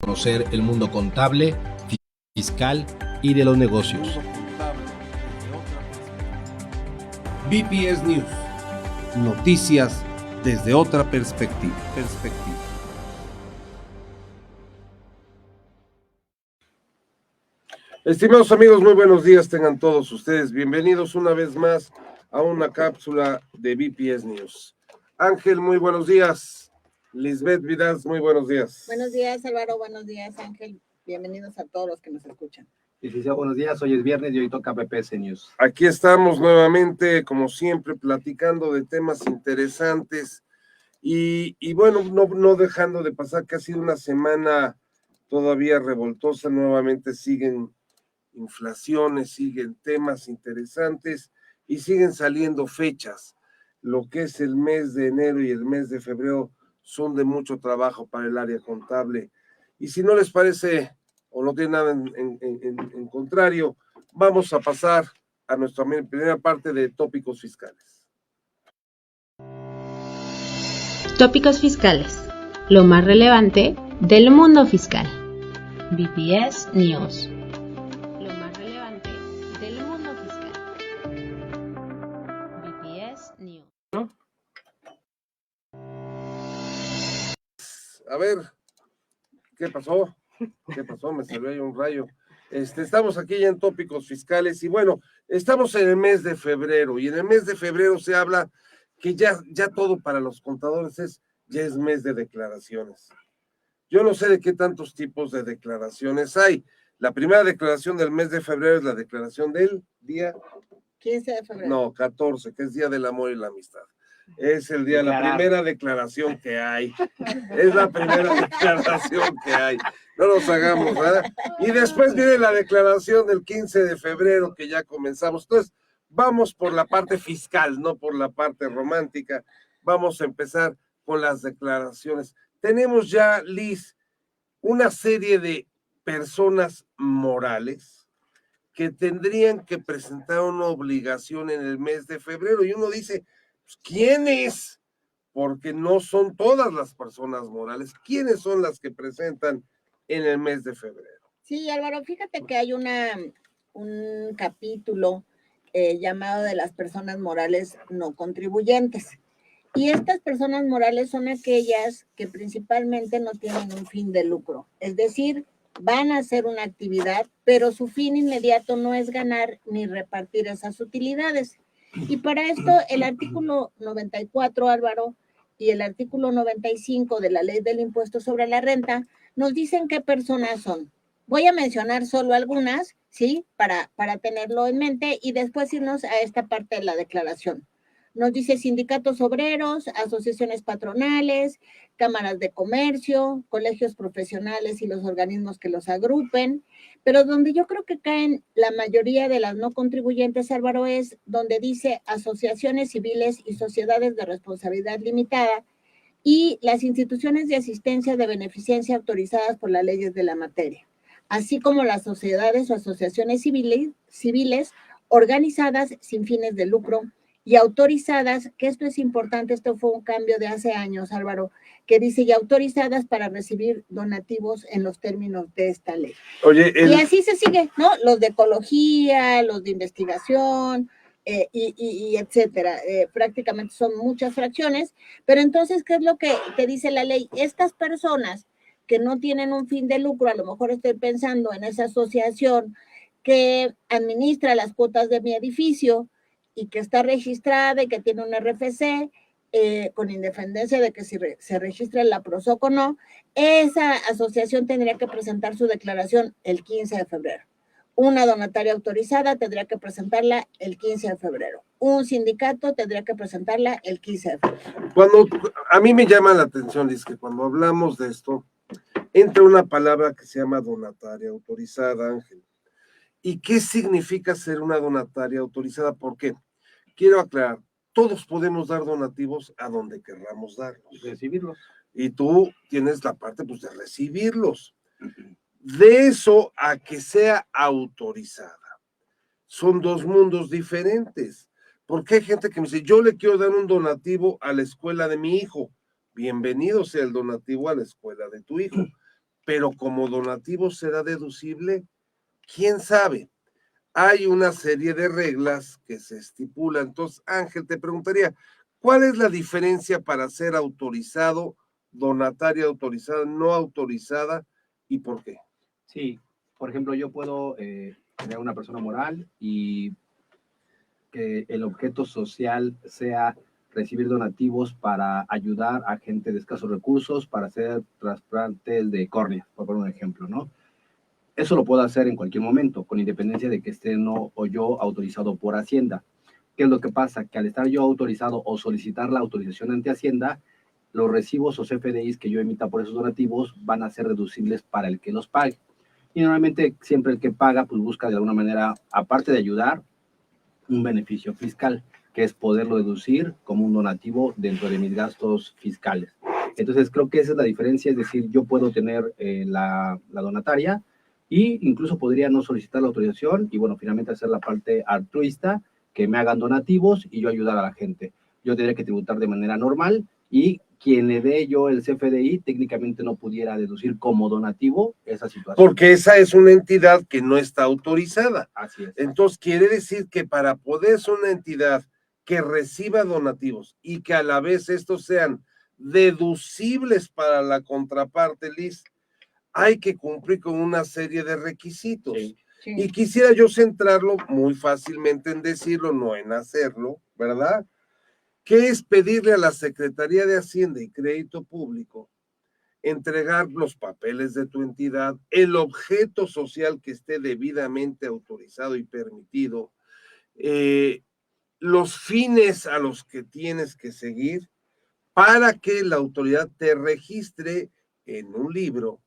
conocer el mundo contable, fiscal y de los negocios. BPS News. Noticias desde otra perspectiva. Estimados amigos, muy buenos días tengan todos ustedes. Bienvenidos una vez más a una cápsula de BPS News. Ángel, muy buenos días. Lisbeth Vidal, muy buenos días. Buenos días, Álvaro. Buenos días, Ángel. Bienvenidos a todos los que nos escuchan. Licenciado, buenos días. Hoy es viernes y hoy toca BPS News. Aquí estamos nuevamente, como siempre, platicando de temas interesantes y bueno, no dejando de pasar que ha sido una semana todavía revoltosa. Nuevamente siguen inflaciones, siguen temas interesantes y siguen saliendo fechas. Lo que es el mes de enero y el mes de febrero son de mucho trabajo para el área contable. Y si no les parece o no tiene nada en contrario, vamos a pasar a nuestra primera parte de tópicos fiscales. Tópicos fiscales. Lo más relevante del mundo fiscal. BPS News. Lo más relevante del mundo fiscal. BPS News. A ver, ¿qué pasó? Me salió ahí un rayo. Estamos aquí ya en tópicos fiscales y bueno, estamos en el mes de febrero y en el mes de febrero se habla que ya todo para los contadores ya es mes de declaraciones. Yo no sé de qué tantos tipos de declaraciones hay. La primera declaración del mes de febrero es la declaración del día 15 de febrero. No, 14, que es Día del Amor y la Amistad. Es el día, la primera declaración que hay. Es la primera declaración que hay. No nos hagamos, ¿verdad? Y después viene la declaración del 15 de febrero, que ya comenzamos. Entonces, vamos por la parte fiscal, no por la parte romántica. Vamos a empezar con las declaraciones. Tenemos ya, Liz, una serie de personas morales que tendrían que presentar una obligación en el mes de febrero. Y uno dice, ¿quiénes? Porque no son todas las personas morales. ¿Quiénes son las que presentan en el mes de febrero? Sí, Álvaro, fíjate que hay un capítulo llamado de las personas morales no contribuyentes. Y estas personas morales son aquellas que principalmente no tienen un fin de lucro. Es decir, van a hacer una actividad, pero su fin inmediato no es ganar ni repartir esas utilidades. Y para esto el artículo 94, Álvaro, y el artículo 95 de la Ley del Impuesto sobre la Renta nos dicen qué personas son. Voy a mencionar solo algunas, ¿sí? Para tenerlo en mente y después irnos a esta parte de la declaración. Nos dice sindicatos obreros, asociaciones patronales, cámaras de comercio, colegios profesionales y los organismos que los agrupen, pero donde yo creo que caen la mayoría de las no contribuyentes, Álvaro, es donde dice asociaciones civiles y sociedades de responsabilidad limitada y las instituciones de asistencia de beneficencia autorizadas por las leyes de la materia, así como las sociedades o asociaciones civiles organizadas sin fines de lucro y autorizadas, que esto es importante, esto fue un cambio de hace años, Álvaro, que dice y autorizadas para recibir donativos en los términos de esta ley. Oye, y así se sigue, ¿no? Los de ecología, los de investigación, y etcétera. Prácticamente son muchas fracciones, pero entonces, ¿qué es lo que te dice la ley? Estas personas que no tienen un fin de lucro, a lo mejor estoy pensando en esa asociación que administra las cuotas de mi edificio, y que está registrada y que tiene un RFC, con independencia de que si se registra en la PROSOC o no, esa asociación tendría que presentar su declaración el 15 de febrero. Una donataria autorizada tendría que presentarla el 15 de febrero. Un sindicato tendría que presentarla el 15 de febrero. Cuando a mí me llama la atención, Liz, que cuando hablamos de esto, entra una palabra que se llama donataria autorizada, Ángel. ¿Y qué significa ser una donataria autorizada? ¿Por qué? Quiero aclarar, todos podemos dar donativos a donde querramos darlos. Recibirlos. Y tú tienes la parte, pues, de recibirlos. De eso a que sea autorizada, son dos mundos diferentes. Porque hay gente que me dice, yo le quiero dar un donativo a la escuela de mi hijo. Bienvenido sea el donativo a la escuela de tu hijo. pero como donativo será deducible, ¿quién sabe? Hay una serie de reglas que se estipulan. Entonces, Ángel, te preguntaría, ¿cuál es la diferencia para ser autorizado, donataria autorizada, no autorizada y por qué? Sí, por ejemplo, yo puedo crear una persona moral y que el objeto social sea recibir donativos para ayudar a gente de escasos recursos para hacer trasplantes de córnea, por poner un ejemplo, ¿no? Eso lo puedo hacer en cualquier momento, con independencia de que esté no o yo autorizado por Hacienda. ¿Qué es lo que pasa? Que al estar yo autorizado o solicitar la autorización ante Hacienda, los recibos o CFDIs que yo emita por esos donativos van a ser deducibles para el que los pague. Y normalmente siempre el que paga pues busca de alguna manera, aparte de ayudar, un beneficio fiscal, que es poderlo deducir como un donativo dentro de mis gastos fiscales. Entonces creo que esa es la diferencia, es decir, yo puedo tener la donataria e incluso podría no solicitar la autorización y bueno, finalmente hacer la parte altruista, que me hagan donativos y yo ayudar a la gente. Yo tendría que tributar de manera normal y quien le dé yo el CFDI técnicamente no pudiera deducir como donativo esa situación. Porque esa es una entidad que no está autorizada. Así es. Entonces, quiere decir que para poder ser una entidad que reciba donativos y que a la vez estos sean deducibles para la contraparte, Liz, hay que cumplir con una serie de requisitos. Sí. Sí. Y quisiera yo centrarlo muy fácilmente en decirlo, no en hacerlo, ¿verdad? ¿Qué es pedirle a la Secretaría de Hacienda y Crédito Público entregar los papeles de tu entidad, el objeto social que esté debidamente autorizado y permitido, los fines a los que tienes que seguir para que la autoridad te registre en un libro,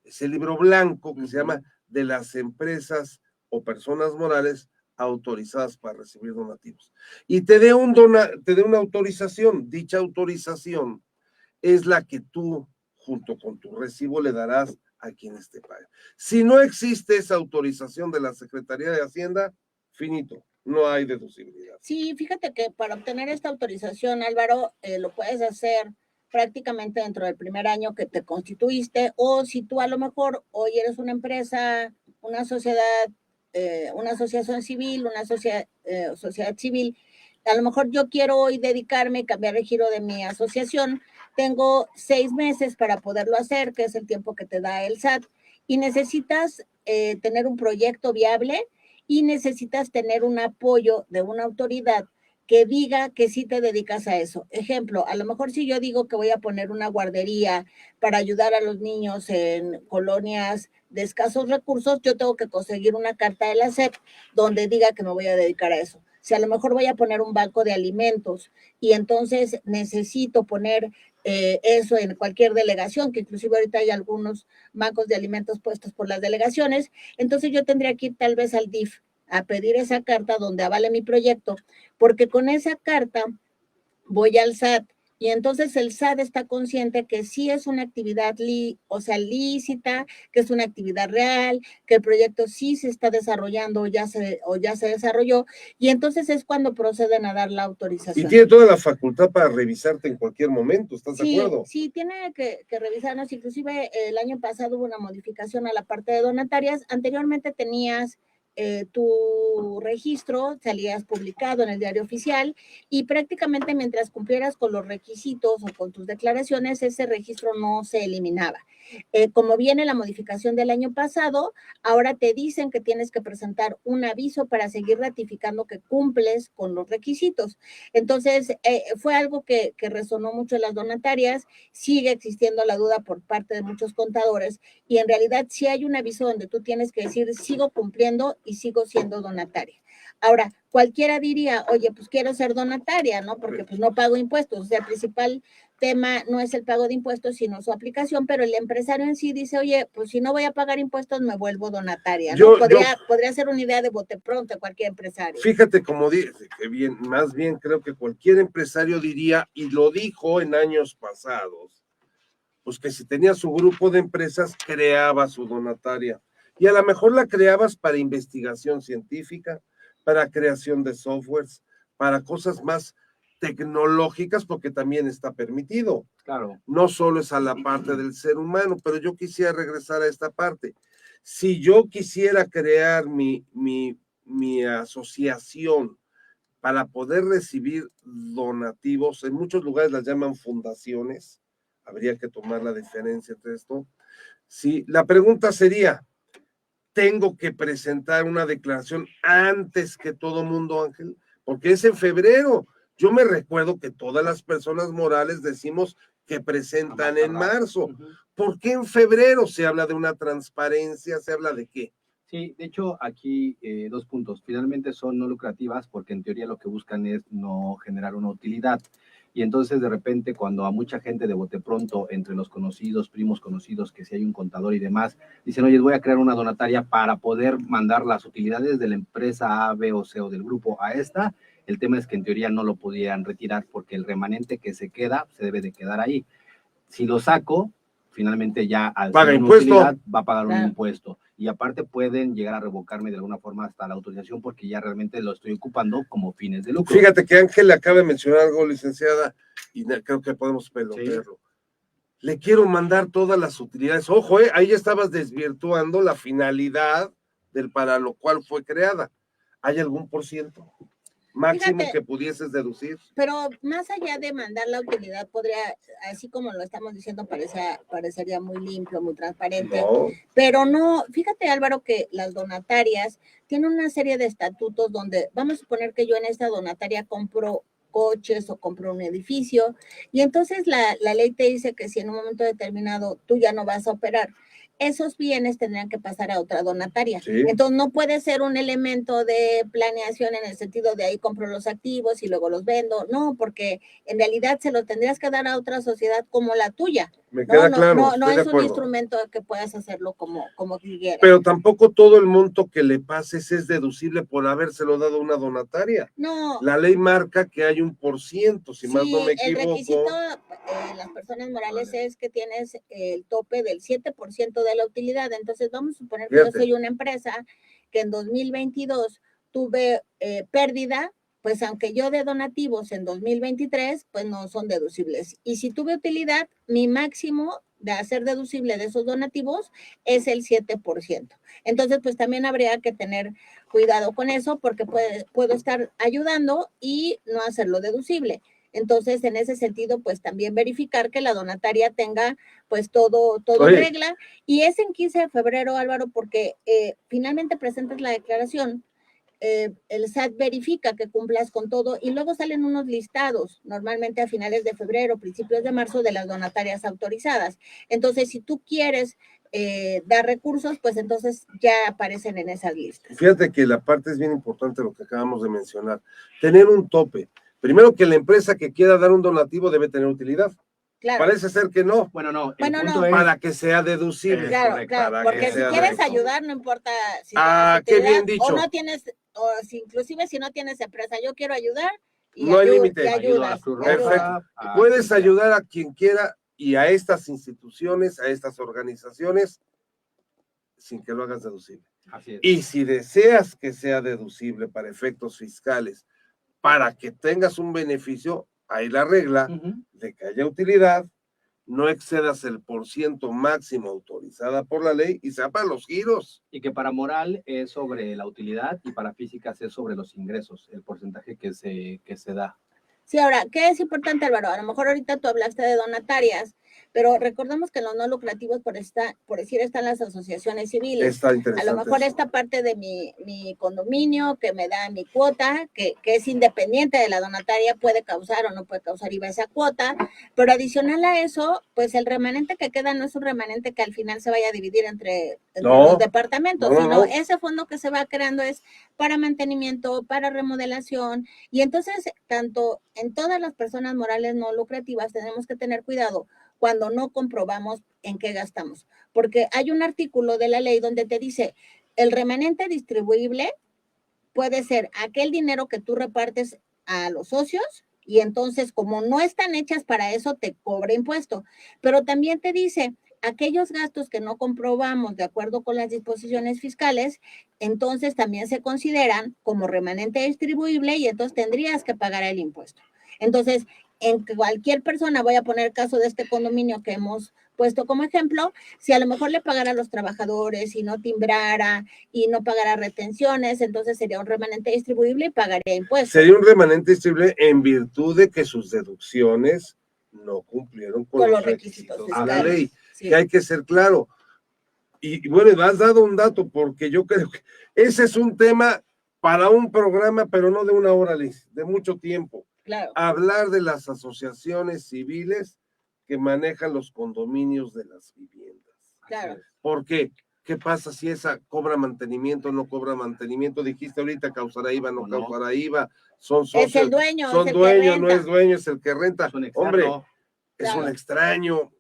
ese libro blanco que se llama de las empresas o personas morales autorizadas para recibir donativos? Y te dé una autorización. Dicha autorización es la que tú, junto con tu recibo, le darás a quienes te paguen. Si no existe esa autorización de la Secretaría de Hacienda, finito, no hay deducibilidad. Sí, fíjate que para obtener esta autorización, Álvaro, lo puedes hacer prácticamente dentro del primer año que te constituiste, o si tú a lo mejor hoy eres una empresa, una sociedad, una asociación civil, una sociedad civil, a lo mejor yo quiero hoy dedicarme, cambiar el giro de mi asociación, tengo 6 meses para poderlo hacer, que es el tiempo que te da el SAT, y necesitas tener un proyecto viable y necesitas tener un apoyo de una autoridad que diga que sí te dedicas a eso. Ejemplo, a lo mejor si yo digo que voy a poner una guardería para ayudar a los niños en colonias de escasos recursos, yo tengo que conseguir una carta de la SEP donde diga que me voy a dedicar a eso. Si a lo mejor voy a poner un banco de alimentos y entonces necesito poner eso en cualquier delegación, que inclusive ahorita hay algunos bancos de alimentos puestos por las delegaciones, entonces yo tendría que ir tal vez al DIF a pedir esa carta donde avale mi proyecto, porque con esa carta voy al SAT y entonces el SAT está consciente que sí es una actividad lícita, que es una actividad real, que el proyecto sí se está desarrollando o ya se desarrolló, y entonces es cuando proceden a dar la autorización. Y tiene toda la facultad para revisarte en cualquier momento, ¿estás de acuerdo? Sí, tiene que revisarnos. Inclusive el año pasado hubo una modificación a la parte de donatarias. Anteriormente tenías tu registro, salías publicado en el diario oficial y prácticamente mientras cumplieras con los requisitos o con tus declaraciones, ese registro no se eliminaba. Como viene la modificación del año pasado, ahora te dicen que tienes que presentar un aviso para seguir ratificando que cumples con los requisitos. Entonces, fue algo que resonó mucho en las donatarias, sigue existiendo la duda por parte de muchos contadores y en realidad sí hay un aviso donde tú tienes que decir, sigo cumpliendo y sigo siendo donataria. Ahora, cualquiera diría, oye, pues quiero ser donataria, ¿no? Porque pues no pago impuestos, o sea, el principal tema no es el pago de impuestos, sino su aplicación, pero el empresario en sí dice, oye, pues si no voy a pagar impuestos, me vuelvo donataria, ¿no? Podría ser una idea de bote pronto cualquier empresario. Fíjate como dice, que bien, más bien creo que cualquier empresario diría, y lo dijo en años pasados, pues que si tenía su grupo de empresas, creaba su donataria. Y a lo mejor la creabas para investigación científica, para creación de softwares, para cosas más tecnológicas, porque también está permitido. Claro. No solo es a la parte del ser humano, pero yo quisiera regresar a esta parte. Si yo quisiera crear mi asociación para poder recibir donativos, en muchos lugares las llaman fundaciones, habría que tomar la diferencia entre esto. Sí, la pregunta sería, ¿tengo que presentar una declaración antes que todo mundo, Ángel? Porque es en febrero. Yo me recuerdo que todas las personas morales decimos que presentan en marzo. ¿Por qué en febrero se habla de una transparencia? ¿Se habla de qué? Sí, de hecho, aquí 2 puntos. Finalmente son no lucrativas porque en teoría lo que buscan es no generar una utilidad. Y entonces, de repente, cuando a mucha gente de bote pronto, entre los conocidos, primos conocidos, que si hay un contador y demás, dicen, oye, voy a crear una donataria para poder mandar las utilidades de la empresa A, B o C o del grupo a esta, el tema es que en teoría no lo podían retirar porque el remanente que se queda se debe de quedar ahí. Si lo saco, finalmente ya al paga ser una impuesto, utilidad, va a pagar un Claro. impuesto. Y aparte pueden llegar a revocarme de alguna forma hasta la autorización porque ya realmente lo estoy ocupando como fines de lucro. Fíjate que Ángel le acaba de mencionar algo, licenciada, y creo que podemos pelotearlo. Sí. Le quiero mandar todas las utilidades. Ojo, ahí ya estabas desvirtuando la finalidad del para lo cual fue creada. ¿Hay algún porciento máximo que pudieses deducir? Pero más allá de mandar la utilidad, podría, así como lo estamos diciendo, parecería muy limpio, muy transparente. No. Pero no, fíjate, Álvaro, que las donatarias tienen una serie de estatutos donde, vamos a suponer que yo en esta donataria compro coches o compro un edificio, y entonces la ley te dice que si en un momento determinado tú ya no vas a operar, esos bienes tendrían que pasar a otra donataria. Sí. Entonces no puede ser un elemento de planeación en el sentido de ahí compro los activos y luego los vendo, no, porque en realidad se los tendrías que dar a otra sociedad como la tuya. Me queda claro. No es un instrumento que puedas hacerlo como quieras. Pero tampoco todo el monto que le pases es deducible por habérselo dado a una donataria. No. La ley marca que hay un %, si más no me equivoco. El requisito las personas morales es que tienes el tope del 7% de la utilidad. Entonces vamos a suponer que yo soy una empresa que en 2022 tuve pérdida, pues aunque yo dé donativos en 2023, pues no son deducibles. Y si tuve utilidad, mi máximo de hacer deducible de esos donativos es el 7%. Entonces, pues también habría que tener cuidado con eso porque puedo estar ayudando y no hacerlo deducible. Entonces, en ese sentido, pues también verificar que la donataria tenga pues todo en regla. Y es en 15 de febrero, Álvaro, porque finalmente presentas la declaración, el SAT verifica que cumplas con todo y luego salen unos listados, normalmente a finales de febrero, principios de marzo, de las donatarias autorizadas. Entonces, si tú quieres dar recursos, pues entonces ya aparecen en esas listas. Fíjate que la parte es bien importante lo que acabamos de mencionar. Tener un tope. Primero que la empresa que quiera dar un donativo debe tener utilidad. Claro. Parece ser que no. Bueno, no. Bueno, no. Es para que sea deducible. Claro, claro. Porque si quieres ayudar, no importa si qué bien dicho. O no tienes, o si, inclusive si no tienes empresa, yo quiero ayudar. Y no hay límite. Ayudas. Perfecto. Puedes ayudar a quien quiera y a estas instituciones, a estas organizaciones, sin que lo hagas deducible. Así es. Y si deseas que sea deducible para efectos fiscales, para que tengas un beneficio, hay la regla de que haya utilidad, no excedas el % máximo autorizada por la ley y sea para los giros. Y que para moral es sobre la utilidad y para físicas es sobre los ingresos, el porcentaje que se da. Sí, ahora, ¿qué es importante, Álvaro? A lo mejor ahorita tú hablaste de donatarias, pero recordemos que en los no lucrativos, por decir, están las asociaciones civiles. Está interesante. A lo mejor esta parte de mi condominio que me da mi cuota, que es independiente de la donataria, puede causar o no puede causar IVA esa cuota, pero adicional a eso, pues el remanente que queda no es un remanente que al final se vaya a dividir entre los departamentos, sino ese fondo que se va creando es para mantenimiento, para remodelación, y entonces tanto en todas las personas morales no lucrativas tenemos que tener cuidado cuando no comprobamos en qué gastamos, porque hay un artículo de la ley donde te dice, el remanente distribuible puede ser aquel dinero que tú repartes a los socios y entonces como no están hechas para eso te cobra impuesto, pero también te dice, aquellos gastos que no comprobamos de acuerdo con las disposiciones fiscales, entonces también se consideran como remanente distribuible y entonces tendrías que pagar el impuesto. Entonces, en cualquier persona, voy a poner el caso de este condominio que hemos puesto como ejemplo, si a lo mejor le pagara a los trabajadores y no timbrara y no pagara retenciones, entonces sería un remanente distribuible y pagaría impuestos. Sería un remanente distribuible en virtud de que sus deducciones no cumplieron con los requisitos de la ley, sí. Que hay que ser claro. Y bueno, me has dado un dato, porque yo creo que ese es un tema para un programa, pero no de una hora, Liz, de mucho tiempo. Claro. Hablar de las asociaciones civiles que manejan los condominios de las viviendas. Claro. ¿Por qué? ¿Qué pasa si esa cobra mantenimiento, no cobra mantenimiento? Dijiste ahorita, causará IVA, no causará IVA. Son socios, es el dueño, son es el dueño, que renta. No es dueño, es el que renta. Hombre, es claro. un extraño.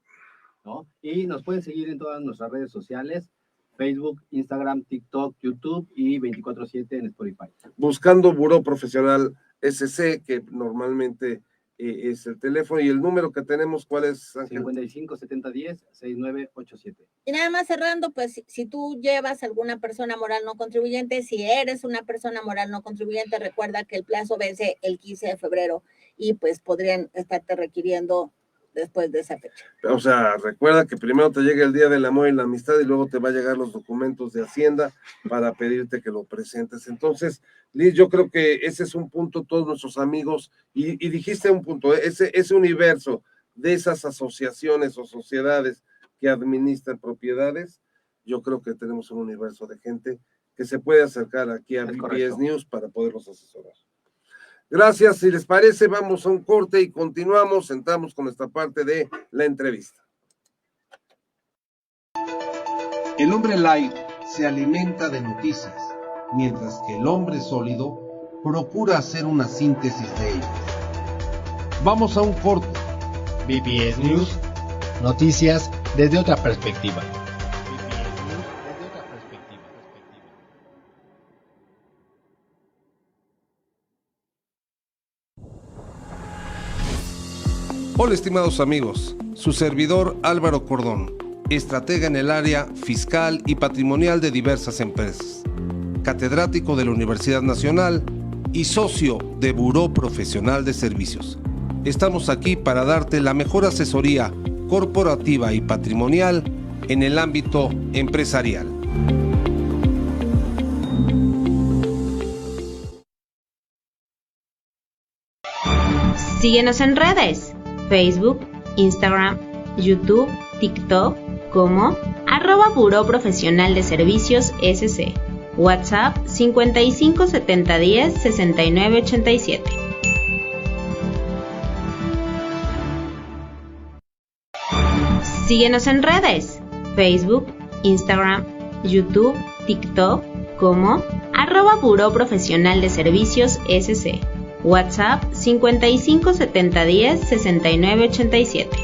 ¿No? Y nos pueden seguir en todas nuestras redes sociales, Facebook, Instagram, TikTok, YouTube y 24/7 en Spotify. Buscando Buró Profesional SC, que normalmente es el teléfono, y el número que tenemos, ¿cuál es, Ángel? 55-7010-6987. Y nada más cerrando, pues si tú llevas alguna persona moral no contribuyente, si eres una persona moral no contribuyente, recuerda que el plazo vence el 15 de febrero y pues podrían estarte requiriendo después de esa fecha. O sea, recuerda que primero te llega el Día del Amor y la Amistad y luego te va a llegar los documentos de Hacienda para pedirte que lo presentes. Entonces, Liz, yo creo que ese es un punto, todos nuestros amigos, y dijiste un punto, ese universo de esas asociaciones o sociedades que administran propiedades, yo creo que tenemos un universo de gente que se puede acercar aquí a BPS News para poderlos asesorar. Gracias, si les parece, vamos a un corte y continuamos, entramos con esta parte de la entrevista. El hombre light se alimenta de noticias, mientras que el hombre sólido procura hacer una síntesis de ellas. Vamos a un corte. BPS News, noticias desde otra perspectiva. Hola, estimados amigos, su servidor Álvaro Cordón, estratega en el área fiscal y patrimonial de diversas empresas, catedrático de la Universidad Nacional y socio de Buró Profesional de Servicios. Estamos aquí para darte la mejor asesoría corporativa y patrimonial en el ámbito empresarial. Síguenos en redes, Facebook, Instagram, YouTube, TikTok como @Buró Profesional de Servicios SC. WhatsApp 55-7010-6987. Síguenos en redes, Facebook, Instagram, YouTube, TikTok como @Buró Profesional de Servicios SC. WhatsApp 55-7010-6987.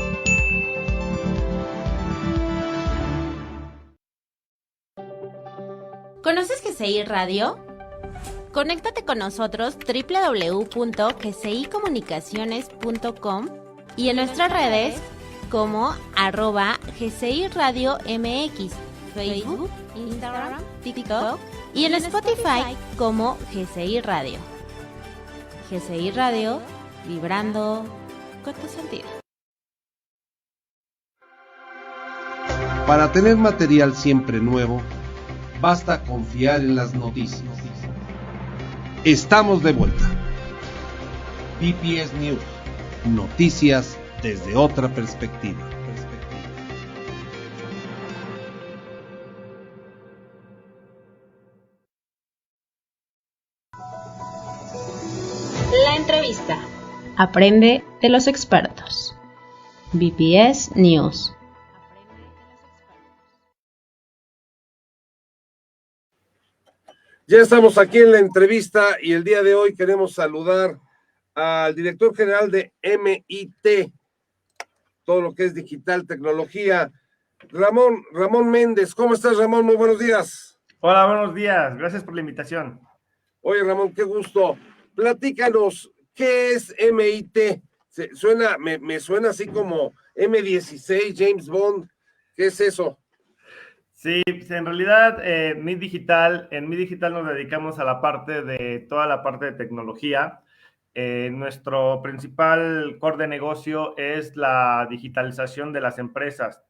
¿Conoces GCI Radio? Conéctate con nosotros www.gcicomunicaciones.com y en nuestras redes como @GCI Radio MX, Facebook, Instagram, TikTok y en Spotify como GCI Radio. GCI Radio, vibrando con tu sentido. Para tener material siempre nuevo, basta confiar en las noticias. Estamos de vuelta. BPS News, noticias desde otra perspectiva. La entrevista. Aprende de los expertos. BPS News. Ya estamos aquí en la entrevista y el día de hoy queremos saludar al director general de MIT, todo lo que es digital, tecnología, Ramón Méndez. ¿Cómo estás, Ramón? Muy buenos días. Hola, buenos días. Gracias por la invitación. Oye, Ramón, qué gusto. Platícanos, ¿qué es MIT? Me suena así como M16, James Bond. ¿Qué es eso? Sí, en realidad en Mi Digital nos dedicamos a la parte de toda la parte de tecnología. nuestro principal core de negocio es la digitalización de las empresas.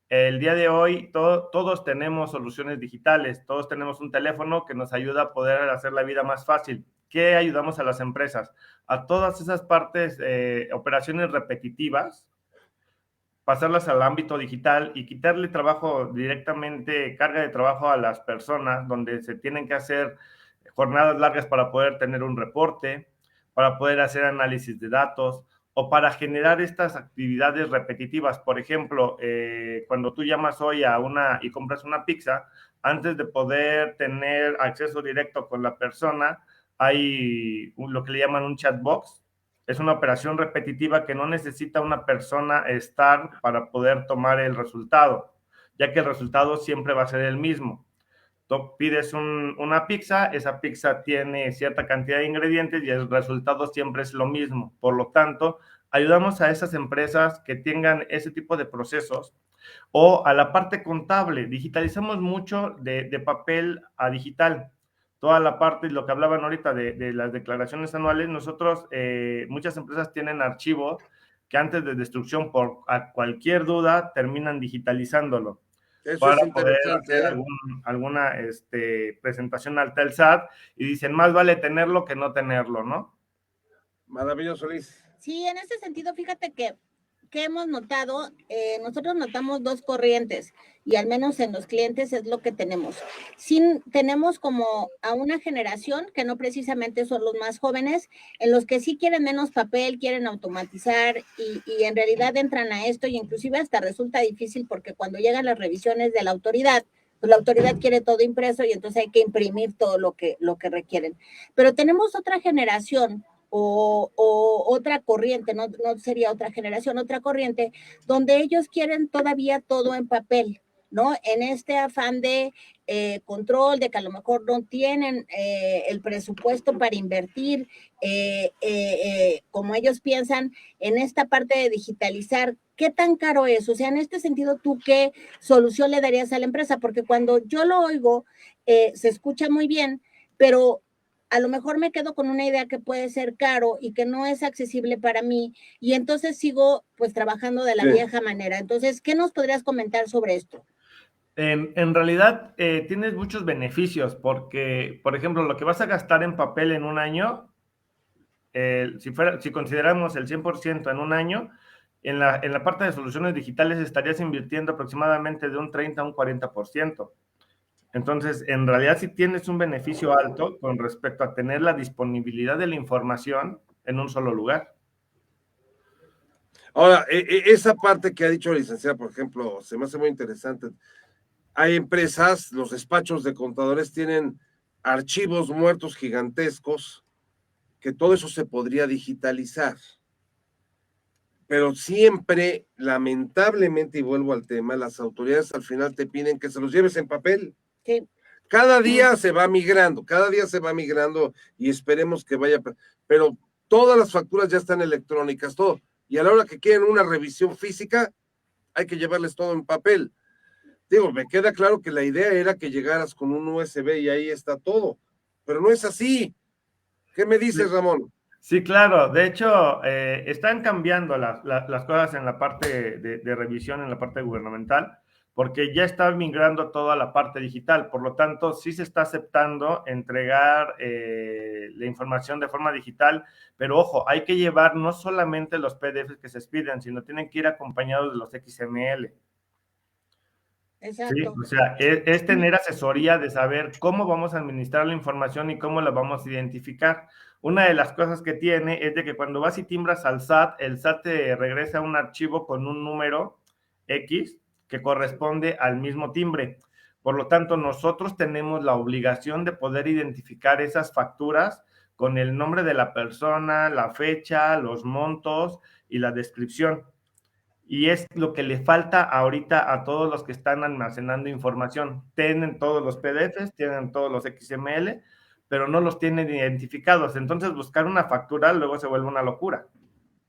El día de hoy todos tenemos soluciones digitales, todos tenemos un teléfono que nos ayuda a poder hacer la vida más fácil. ¿Qué ayudamos a las empresas? A todas esas partes, operaciones repetitivas, pasarlas al ámbito digital y quitarle trabajo directamente, carga de trabajo a las personas, donde se tienen que hacer jornadas largas para poder tener un reporte, para poder hacer análisis de datos o para generar estas actividades repetitivas. Por ejemplo, cuando tú llamas hoy y compras una pizza, antes de poder tener acceso directo con la persona, hay lo que le llaman un chat box. Es una operación repetitiva que no necesita una persona estar para poder tomar el resultado, ya que el resultado siempre va a ser el mismo. Tú pides una pizza, esa pizza tiene cierta cantidad de ingredientes y el resultado siempre es lo mismo. Por lo tanto, ayudamos a esas empresas que tengan ese tipo de procesos o a la parte contable. Digitalizamos mucho de papel a digital. Toda la parte, lo que hablaban ahorita de las declaraciones anuales, nosotros, muchas empresas tienen archivos que antes de destrucción por cualquier duda terminan digitalizándolo Eso para es poder interesante, hacer alguna presentación al SAT y dicen, más vale tenerlo que no tenerlo, ¿no? Maravilloso, Liz. Sí, en ese sentido, fíjate que hemos notado, nosotros notamos dos corrientes y al menos en los clientes es lo que tenemos. Sí, tenemos como a una generación que no precisamente son los más jóvenes, en los que sí quieren menos papel, quieren automatizar y en realidad entran a esto y inclusive hasta resulta difícil porque cuando llegan las revisiones de la autoridad, pues la autoridad quiere todo impreso y entonces hay que imprimir todo lo que requieren. Pero tenemos otra generación o otra corriente, no sería otra generación, otra corriente, donde ellos quieren todavía todo en papel, ¿no? En este afán de control, de que a lo mejor no tienen el presupuesto para invertir, como ellos piensan, en esta parte de digitalizar. ¿Qué tan caro es? O sea, en este sentido, ¿tú qué solución le darías a la empresa? Porque cuando yo lo oigo, se escucha muy bien, pero a lo mejor me quedo con una idea que puede ser caro y que no es accesible para mí y entonces sigo pues trabajando de la vieja manera. Entonces, ¿qué nos podrías comentar sobre esto? En realidad tienes muchos beneficios porque, por ejemplo, lo que vas a gastar en papel en un año, si consideramos el 100% en un año, en la parte de soluciones digitales estarías invirtiendo aproximadamente de un 30 a un 40%. Entonces, en realidad sí tienes un beneficio alto con respecto a tener la disponibilidad de la información en un solo lugar. Ahora, esa parte que ha dicho la licenciada, por ejemplo, se me hace muy interesante. Hay empresas, los despachos de contadores tienen archivos muertos gigantescos, que todo eso se podría digitalizar. Pero siempre, lamentablemente, y vuelvo al tema, las autoridades al final te piden que se los lleves en papel. Sí. Cada día se va migrando y esperemos que vaya, pero todas las facturas ya están electrónicas, todo. Y a la hora que quieren una revisión física, hay que llevarles todo en papel. Digo, me queda claro que la idea era que llegaras con un USB y ahí está todo, pero no es así. ¿Qué me dices, Ramón? Sí, claro. De hecho, están cambiando las cosas en la parte de revisión, en la parte gubernamental, porque ya está migrando toda la parte digital. Por lo tanto, sí se está aceptando entregar la información de forma digital, pero ojo, hay que llevar no solamente los PDFs que se expiden, sino tienen que ir acompañados de los XML. Exacto. Sí, o sea, es tener asesoría de saber cómo vamos a administrar la información y cómo la vamos a identificar. Una de las cosas que tiene es de que cuando vas y timbras al SAT, el SAT te regresa un archivo con un número X que corresponde al mismo timbre. Por lo tanto, nosotros tenemos la obligación de poder identificar esas facturas con el nombre de la persona, la fecha, los montos y la descripción. Y es lo que le falta ahorita a todos los que están almacenando información. Tienen todos los PDFs, tienen todos los XML, pero no los tienen identificados. Entonces, buscar una factura luego se vuelve una locura.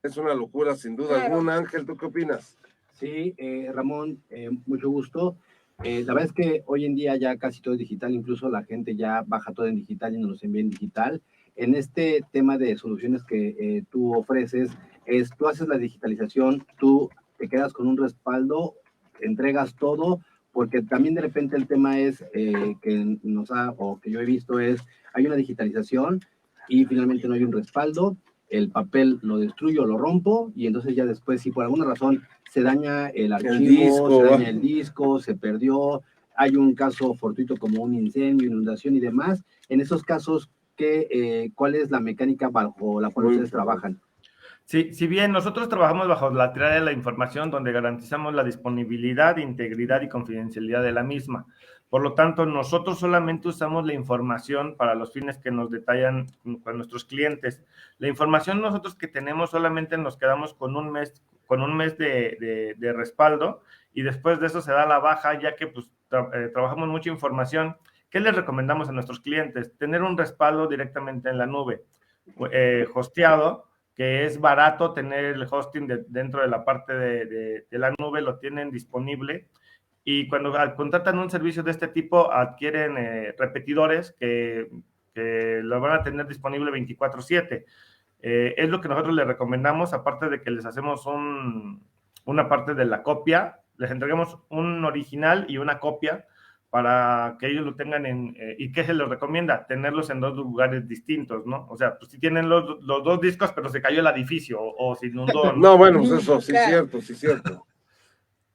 Es una locura, sin duda alguna. Ángel, ¿tú qué opinas? Sí, Ramón, mucho gusto. La verdad es que hoy en día ya casi todo es digital, incluso la gente ya baja todo en digital y nos los envía en digital. en este tema de soluciones que tú ofreces, tú haces la digitalización, tú te quedas con un respaldo, entregas todo, porque también de repente el tema es o que yo he visto es, hay una digitalización y finalmente no hay un respaldo, el papel lo destruyo, lo rompo, y entonces ya después, si por alguna razón se daña el archivo, se daña el disco, se perdió, hay un caso fortuito como un incendio, inundación y demás, en esos casos, ¿cuál es la mecánica bajo la cual ustedes trabajan? Sí, si bien nosotros trabajamos bajo la teoría de la información, donde garantizamos la disponibilidad, integridad y confidencialidad de la misma. Por lo tanto, nosotros solamente usamos la información para los fines que nos detallan con nuestros clientes. La información nosotros que tenemos solamente nos quedamos con un mes de respaldo, y después de eso se da la baja, ya que pues, trabajamos mucha información. ¿Qué les recomendamos a nuestros clientes? Tener un respaldo directamente en la nube, hosteado, que es barato tener el hosting dentro de la parte de la nube, lo tienen disponible, y cuando contratan un servicio de este tipo adquieren repetidores que lo van a tener disponible 24/7. Es lo que nosotros les recomendamos, aparte de que les hacemos una parte de la copia, les entregamos un original y una copia para que ellos lo tengan ¿y qué se les recomienda? Tenerlos en 2 lugares distintos, ¿no? O sea, pues si tienen los 2 discos, pero se cayó el edificio o se inundó, ¿no? No, bueno, pues eso, sí es cierto, sí es cierto.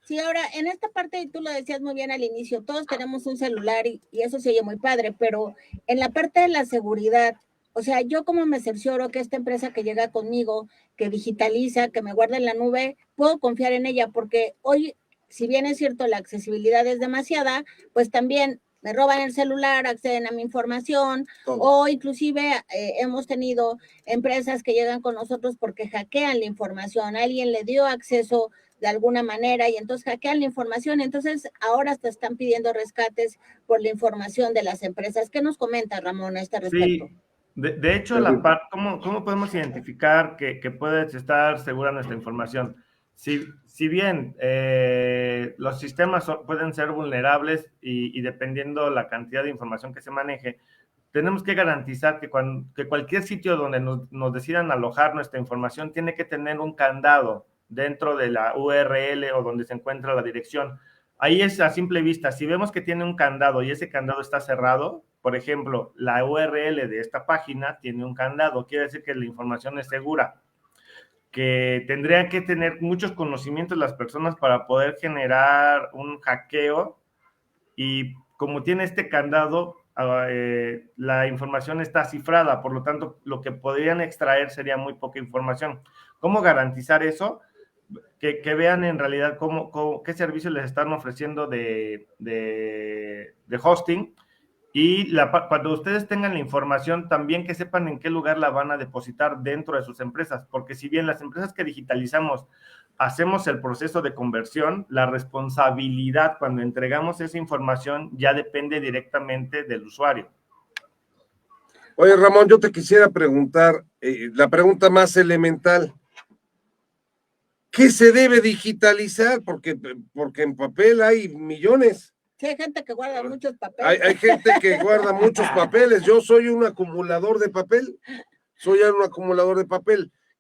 Sí, ahora, en esta parte, y tú lo decías muy bien al inicio, todos tenemos un celular y eso se oye muy padre, pero en la parte de la seguridad, o sea, yo como me cercioro que esta empresa que llega conmigo, que digitaliza, que me guarda en la nube, puedo confiar en ella, porque hoy, si bien es cierto, la accesibilidad es demasiada, pues también me roban el celular, acceden a mi información, o inclusive hemos tenido empresas que llegan con nosotros porque hackean la información, alguien le dio acceso de alguna manera y entonces hackean la información. Entonces ahora te están pidiendo rescates por la información de las empresas. ¿Qué nos comenta, Ramón, a este respecto? Sí, de hecho, ¿cómo podemos identificar que puede estar segura nuestra información? Si bien los sistemas pueden ser vulnerables y dependiendo la cantidad de información que se maneje, tenemos que garantizar que cualquier sitio donde nos decidan alojar nuestra información tiene que tener un candado dentro de la URL o donde se encuentra la dirección. Ahí es a simple vista. Si vemos que tiene un candado y ese candado está cerrado, por ejemplo, la URL de esta página tiene un candado, quiere decir que la información es segura, que tendrían que tener muchos conocimientos las personas para poder generar un hackeo, y como tiene este candado, la información está cifrada, por lo tanto, lo que podrían extraer sería muy poca información. ¿Cómo garantizar eso? Que vean en realidad qué servicios les están ofreciendo de hosting, y cuando ustedes tengan la información, también que sepan en qué lugar la van a depositar dentro de sus empresas, porque si bien las empresas que digitalizamos hacemos el proceso de conversión, la responsabilidad cuando entregamos esa información ya depende directamente del usuario. Oye, Ramón, yo te quisiera preguntar la pregunta más elemental. ¿Qué se debe digitalizar? Porque en papel hay millones. Sí, hay gente que guarda muchos papeles. Hay gente que guarda muchos papeles. Yo soy un acumulador de papel.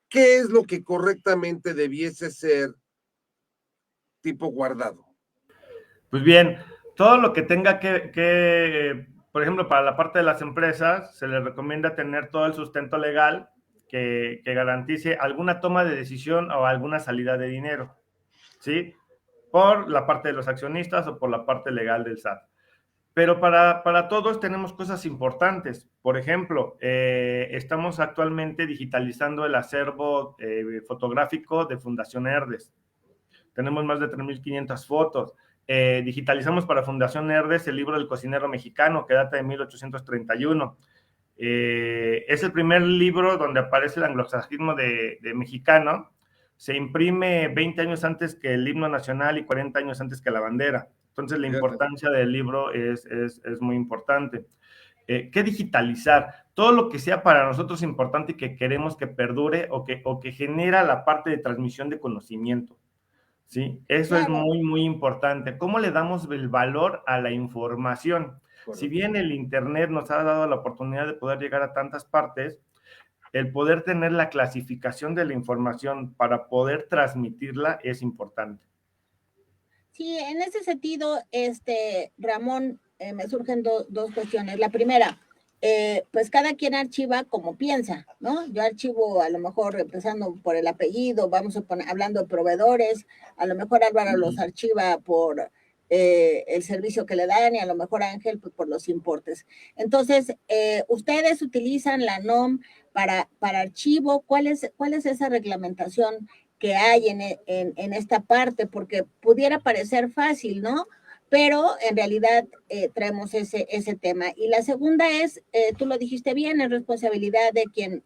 ¿Qué es lo que correctamente debiese ser tipo guardado? Pues bien, todo lo que tenga por ejemplo, para la parte de las empresas, se les recomienda tener todo el sustento legal que garantice alguna toma de decisión o alguna salida de dinero, ¿sí? Por la parte de los accionistas o por la parte legal del SAT. Pero para todos tenemos cosas importantes. Por ejemplo, estamos actualmente digitalizando el acervo fotográfico de Fundación Herdes. Tenemos más de 3,500 fotos. Digitalizamos para Fundación Herdes el libro del cocinero mexicano, que data de 1831. Es el primer libro donde aparece el anglosajismo de mexicano. Se imprime 20 años antes que el himno nacional y 40 años antes que la bandera. Entonces, la importancia del libro es muy importante. ¿Qué digitalizar? Todo lo que sea para nosotros importante y que queremos que perdure o que genera la parte de transmisión de conocimiento. ¿sí? Eso es Claro. muy, muy importante. ¿Cómo le damos el valor a la información? Correcto. Si bien el Internet nos ha dado la oportunidad de poder llegar a tantas partes, el poder tener la clasificación de la información para poder transmitirla es importante. Sí, en ese sentido, Ramón, me surgen dos cuestiones. La primera, pues cada quien archiva como piensa, ¿no? Yo archivo a lo mejor empezando por el apellido, vamos a poner, hablando de proveedores, a lo mejor Álvaro los archiva por el servicio que le dan y a lo mejor Ángel pues, por los importes. Entonces, ustedes utilizan la NOM para archivo. ¿Cuál es esa reglamentación que hay en esta parte? Porque pudiera parecer fácil, ¿no? Pero en realidad traemos ese tema. Y la segunda es, tú lo dijiste bien, es responsabilidad de quien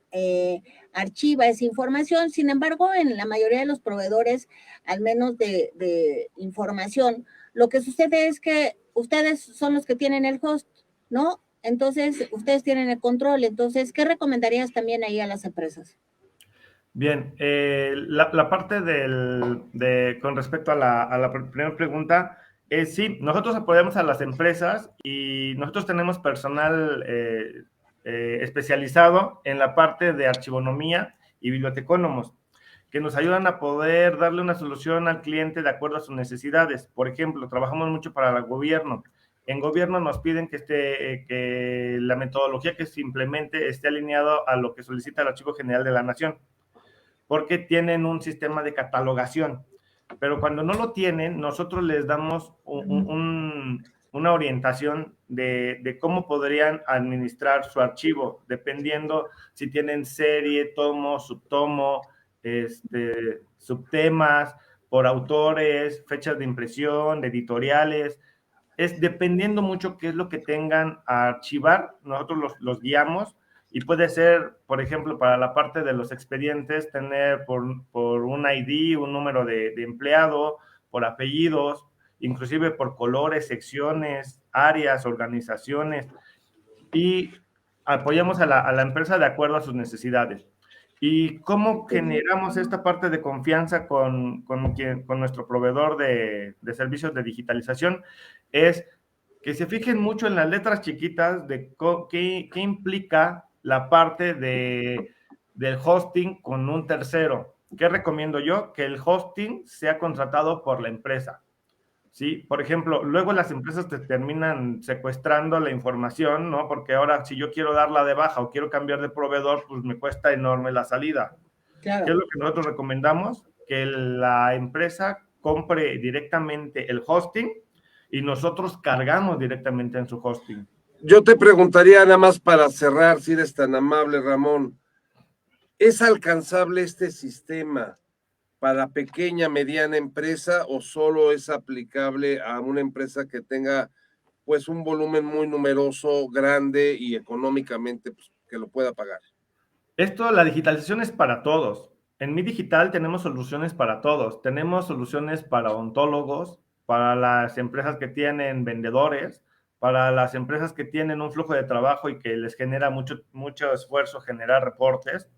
archiva esa información. Sin embargo, en la mayoría de los proveedores, al menos de información, lo que sucede es que ustedes son los que tienen el host, ¿no? Entonces, ustedes tienen el control. Entonces, ¿qué recomendarías también ahí a las empresas? Bien, la parte con respecto a la primera pregunta, sí, nosotros apoyamos a las empresas y nosotros tenemos personal especializado en la parte de archivonomía y bibliotecónomos, que nos ayudan a poder darle una solución al cliente de acuerdo a sus necesidades. Por ejemplo, trabajamos mucho para el gobierno. En gobierno nos piden que la metodología que se implemente esté alineado a lo que solicita el Archivo General de la Nación, porque tienen un sistema de catalogación. Pero cuando no lo tienen, nosotros les damos una orientación de cómo podrían administrar su archivo, dependiendo si tienen serie, tomo, subtomo, subtemas, por autores, fechas de impresión, de editoriales. Es dependiendo mucho qué es lo que tengan a archivar, nosotros los guiamos. Y puede ser, por ejemplo, para la parte de los expedientes, tener por un ID, un número de empleado, por apellidos, inclusive por colores, secciones, áreas, organizaciones. Y apoyamos a la empresa de acuerdo a sus necesidades. ¿Y cómo generamos esta parte de confianza con nuestro proveedor de servicios de digitalización? Es que se fijen mucho en las letras chiquitas de qué implica la parte del hosting con un tercero. ¿Qué recomiendo yo? Que el hosting sea contratado por la empresa, ¿sí? Por ejemplo, luego las empresas te terminan secuestrando la información, ¿no? Porque ahora si yo quiero darla de baja o quiero cambiar de proveedor, pues me cuesta enorme la salida. Claro. ¿Qué es lo que nosotros recomendamos? Que la empresa compre directamente el hosting y nosotros cargamos directamente en su hosting. Yo te preguntaría nada más para cerrar, si eres tan amable, Ramón, ¿es alcanzable este sistema para pequeña, mediana empresa o solo es aplicable a una empresa que tenga pues un volumen muy numeroso, grande y económicamente pues, que lo pueda pagar? La digitalización es para todos. En Mi Digital tenemos soluciones para todos. Tenemos soluciones para odontólogos, para las empresas que tienen vendedores, para las empresas que tienen un flujo de trabajo y que les genera mucho esfuerzo generar reportes.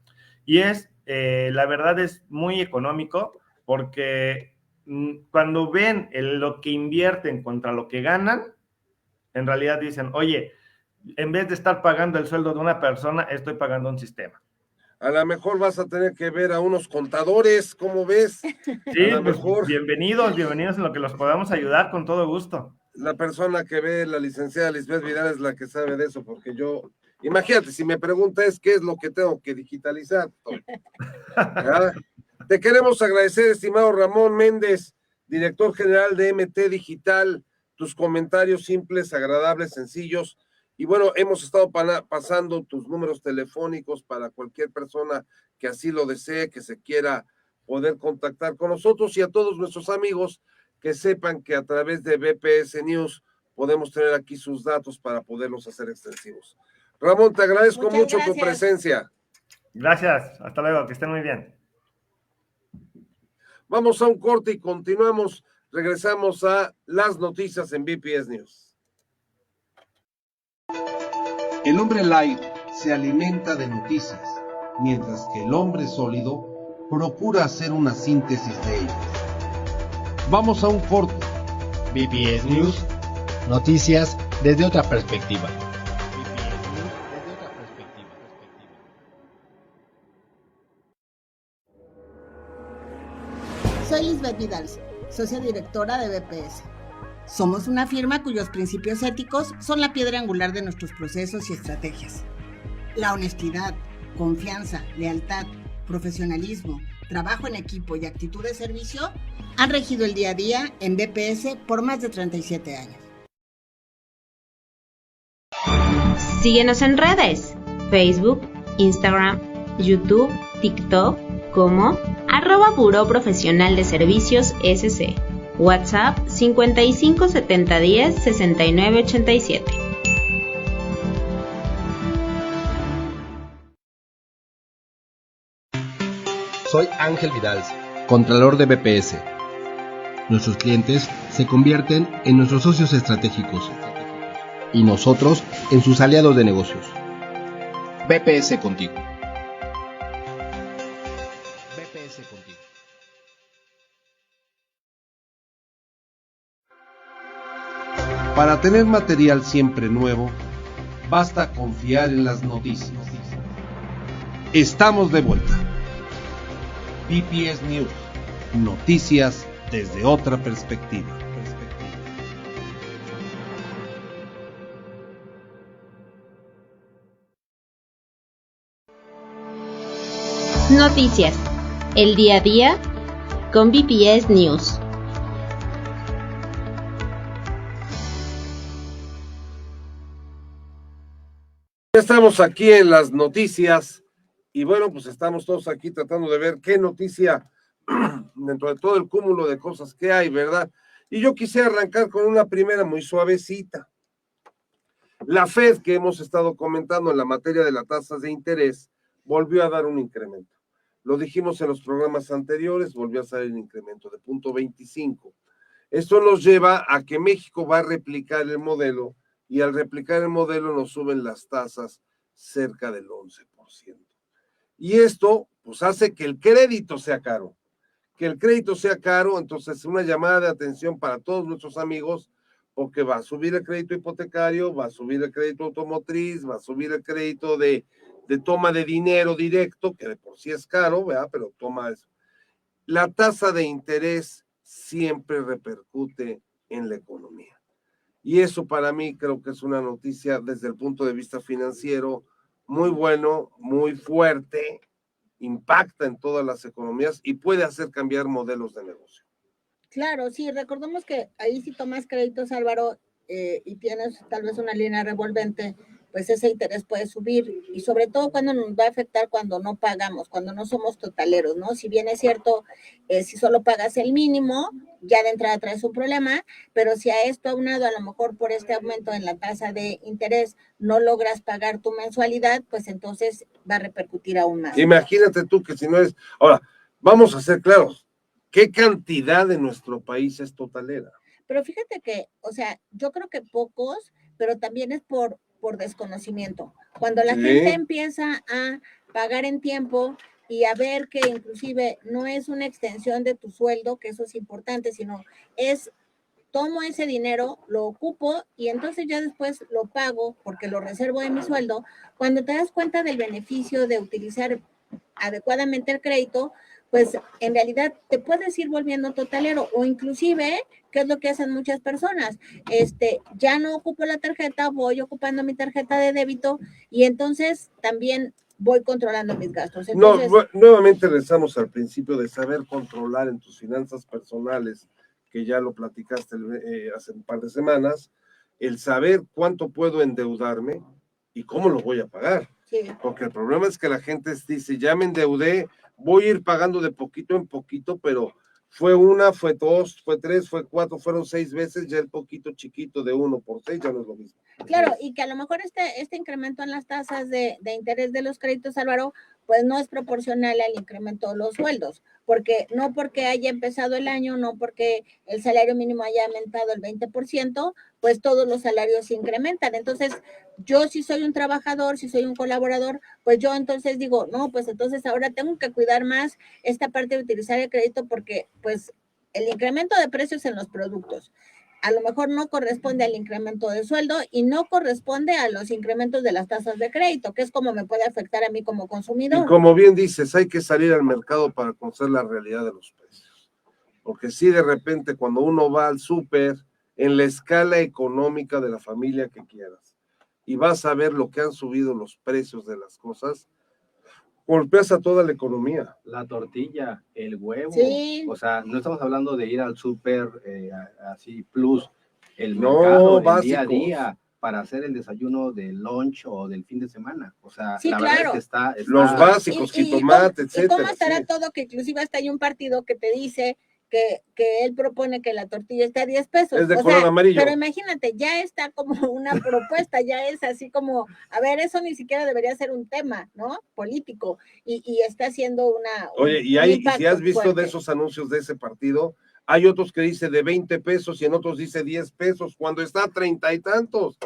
Y la verdad es muy económico porque cuando ven lo que invierten contra lo que ganan, en realidad dicen, oye, en vez de estar pagando el sueldo de una persona, estoy pagando un sistema. A lo mejor vas a tener que ver a unos contadores, ¿cómo ves? Sí, pues bienvenidos en lo que los podamos ayudar con todo gusto. La persona que ve, la licenciada Lisbeth Vidal, es la que sabe de eso, porque yo, imagínate, si me preguntas qué es lo que tengo que digitalizar. Te queremos agradecer, estimado Ramón Méndez, director general de MT Digital, tus comentarios simples, agradables, sencillos. Y bueno, hemos estado pasando tus números telefónicos para cualquier persona que así lo desee, que se quiera poder contactar con nosotros, y a todos nuestros amigos que sepan que a través de BPS News podemos tener aquí sus datos para poderlos hacer extensivos. Ramón, te agradezco mucho tu presencia. Gracias, hasta luego, que estén muy bien. Vamos a un corte y continuamos. Regresamos a las noticias en BPS News. El hombre light se alimenta de noticias, mientras que el hombre sólido procura hacer una síntesis de ellas. Vamos a un corte. BPS News, noticias desde otra perspectiva. Soy Lisbeth Vidal, socia directora de BPS. Somos una firma cuyos principios éticos son la piedra angular de nuestros procesos y estrategias. La honestidad, confianza, lealtad, profesionalismo, trabajo en equipo y actitud de servicio han regido el día a día en BPS por más de 37 años. Síguenos en redes, Facebook, Instagram, YouTube, TikTok, como @Buró Profesional de Servicios SC. WhatsApp 55 70 10 69 87. Soy Ángel Vidal, Contralor de BPS. Nuestros clientes se convierten en nuestros socios estratégicos y nosotros en sus aliados de negocios. BPS contigo. BPS contigo. Para tener material siempre nuevo, basta confiar en las noticias. Estamos de vuelta. BPS News, noticias desde otra perspectiva. Noticias, el día a día con BPS News. Ya estamos aquí en las noticias y bueno, pues estamos todos aquí tratando de ver qué noticia dentro de todo el cúmulo de cosas que hay, ¿verdad? Y yo quisiera arrancar con una primera muy suavecita. La Fed, que hemos estado comentando en la materia de las tasas de interés, volvió a dar un incremento. Lo dijimos en los programas anteriores, volvió a salir el incremento de 0.25. Esto nos lleva a que México va a replicar el modelo y al replicar el modelo nos suben las tasas cerca del 11%. Y esto pues hace que el crédito sea caro. Que el crédito sea caro, entonces una llamada de atención para todos nuestros amigos, porque va a subir el crédito hipotecario, va a subir el crédito automotriz, va a subir el crédito de toma de dinero directo, que de por sí es caro, ¿verdad? Pero toma eso. La tasa de interés siempre repercute en la economía. Y eso para mí creo que es una noticia desde el punto de vista financiero muy bueno, muy fuerte, impacta en todas las economías y puede hacer cambiar modelos de negocio. Claro, sí, recordemos que ahí si tomas créditos, Álvaro, y tienes tal vez una línea revolvente, pues ese interés puede subir y sobre todo cuando nos va a afectar cuando no pagamos, cuando no somos totaleros, ¿no? Si bien es cierto, si solo pagas el mínimo, ya de entrada traes un problema, pero si a esto aunado a lo mejor por este aumento en la tasa de interés no logras pagar tu mensualidad, pues entonces va a repercutir aún más. Imagínate tú que si no es... Ahora, vamos a ser claros, ¿qué cantidad de nuestro país es totalera? Pero fíjate que, o sea, yo creo que pocos, pero también es por desconocimiento. Cuando la gente empieza a pagar en tiempo y a ver que inclusive no es una extensión de tu sueldo, que eso es importante, sino es tomo ese dinero, lo ocupo y entonces ya después lo pago porque lo reservo de mi sueldo. Cuando te das cuenta del beneficio de utilizar adecuadamente el crédito, pues en realidad te puedes ir volviendo totalero o inclusive, ¿qué es lo que hacen muchas personas? Ya no ocupo la tarjeta, voy ocupando mi tarjeta de débito y entonces también voy controlando mis gastos. Entonces, no, nuevamente regresamos al principio de saber controlar en tus finanzas personales, que ya lo platicaste hace un par de semanas, el saber cuánto puedo endeudarme y cómo lo voy a pagar. Sí. Porque el problema es que la gente dice, ya me endeudé, voy a ir pagando de poquito en poquito, pero fue una, fue dos, fue tres, fue cuatro, fueron 6 veces, ya el poquito chiquito de 1 por 6 ya no es lo mismo. Claro, y que a lo mejor este incremento en las tasas de interés de los créditos, Álvaro, pues no es proporcional al incremento de los sueldos, porque no porque haya empezado el año, no porque el salario mínimo haya aumentado el 20%, pues todos los salarios se incrementan. Entonces, yo si soy un trabajador, si soy un colaborador, pues yo entonces digo, no, pues entonces ahora tengo que cuidar más esta parte de utilizar el crédito porque pues el incremento de precios en los productos a lo mejor no corresponde al incremento de sueldo y no corresponde a los incrementos de las tasas de crédito, que es como me puede afectar a mí como consumidor. Y como bien dices, hay que salir al mercado para conocer la realidad de los precios. Porque si de repente cuando uno va al súper, en la escala económica de la familia que quieras, y vas a ver lo que han subido los precios de las cosas, golpeas a toda la economía. La tortilla, el huevo. Sí. O sea, no estamos hablando de ir al súper así plus, el No, mercado, el básicos. día a día para hacer el desayuno del lunch o del fin de semana. O sea, Sí, la claro. verdad es que está Los básicos, jitomate, etcétera. ¿Y cómo estará sí. todo? Que inclusive hasta hay un partido que te dice que él propone que la tortilla esté a 10 pesos. Es de color amarillo. Pero imagínate, ya está como una propuesta, ya es así como, a ver, eso ni siquiera debería ser un tema, ¿no? Político. Y está haciendo Oye, y si has visto fuerte de esos anuncios de ese partido, hay otros que dice de 20 pesos y en otros dice 10 pesos, cuando está a 30 y tantos.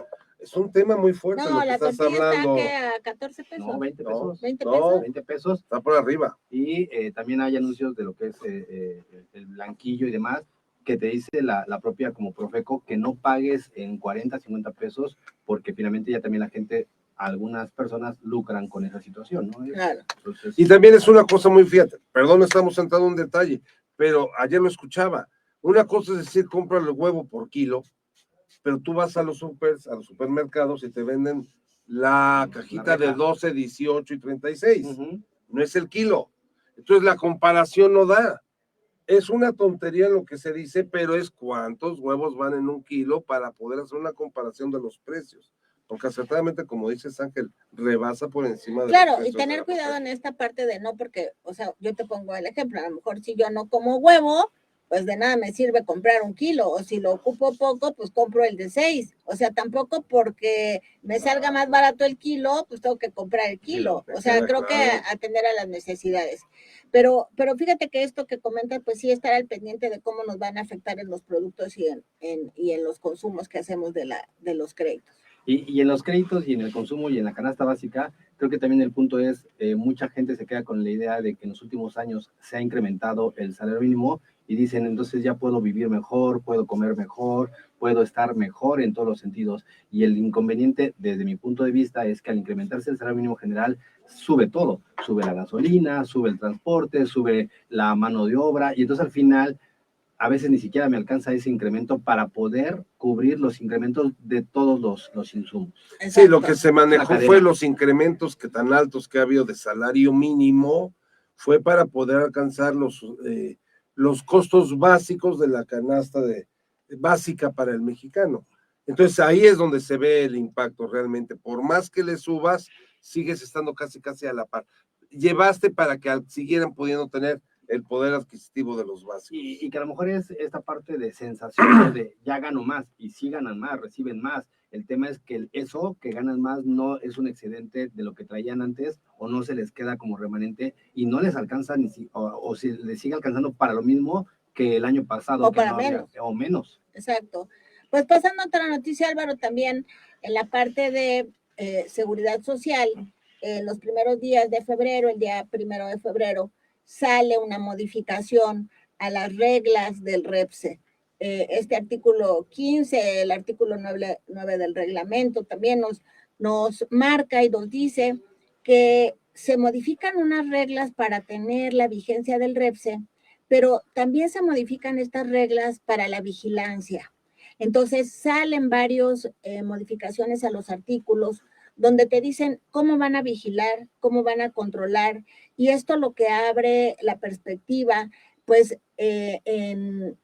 Es un tema muy fuerte No, lo que la estás tortilla hablando. está que a 14 pesos. No, 20 pesos. 20 no, pesos. 20 pesos. Está por arriba. Y también hay anuncios de lo que es el blanquillo y demás, que te dice la propia como Profeco que no pagues en 40, 50 pesos, porque finalmente ya también la gente, algunas personas lucran con esa situación, ¿no? Claro. Entonces, Y también es una cosa muy fíjate, perdón, estamos entrando en un detalle, pero ayer lo escuchaba. Una cosa es decir, compra el huevo por kilo, pero tú vas a los supermercados y te venden la cajita de 12, 18 y 36. No es el kilo. Entonces la comparación no da. Es una tontería lo que se dice, pero es cuántos huevos van en un kilo para poder hacer una comparación de los precios. Porque acertadamente, como dices, Ángel, rebasa por encima de Claro, los y precios de tener la cuidado proteína. en esta parte de no, porque, o sea, yo te pongo el ejemplo, a lo mejor si yo no como huevo, pues de nada me sirve comprar un kilo, o si lo ocupo poco, pues compro el de 6. O sea, tampoco porque me salga más barato el kilo, pues tengo que comprar el kilo. O sea, creo que atender a las necesidades. Pero fíjate que esto que comentas, pues sí, estar al pendiente de cómo nos van a afectar en los productos y en los consumos que hacemos de los créditos. Y en los créditos y en el consumo y en la canasta básica, creo que también el punto es, mucha gente se queda con la idea de que en los últimos años se ha incrementado el salario mínimo y dicen, entonces ya puedo vivir mejor, puedo comer mejor, puedo estar mejor en todos los sentidos. Y el inconveniente, desde mi punto de vista, es que al incrementarse el salario mínimo general, sube todo. Sube la gasolina, sube el transporte, sube la mano de obra, y entonces al final a veces ni siquiera me alcanza ese incremento para poder cubrir los incrementos de todos los insumos. Sí, lo que se manejó fue los incrementos que tan altos que ha habido de salario mínimo, fue para poder alcanzar los costos básicos de la canasta básica para el mexicano. Entonces ahí es donde se ve el impacto realmente. Por más que le subas, sigues estando casi a la par. Llevaste para que siguieran pudiendo tener el poder adquisitivo de los básicos. Y que a lo mejor es esta parte de sensación de ya gano más, y sí ganan más, reciben más. El tema es que eso que ganan más no es un excedente de lo que traían antes, o no se les queda como remanente y no les alcanza o si les sigue alcanzando para lo mismo que el año pasado. O para menos. O menos. Exacto. Pues pasando a otra noticia, Álvaro, también en la parte de seguridad social, en los primeros días de febrero, el día 1 de febrero, sale una modificación a las reglas del REPSE. Este artículo 15, el artículo 9 del reglamento también nos marca y nos dice que se modifican unas reglas para tener la vigencia del REPSE, pero también se modifican estas reglas para la vigilancia. Entonces salen varias modificaciones a los artículos donde te dicen cómo van a vigilar, cómo van a controlar, y esto lo que abre la perspectiva, pues en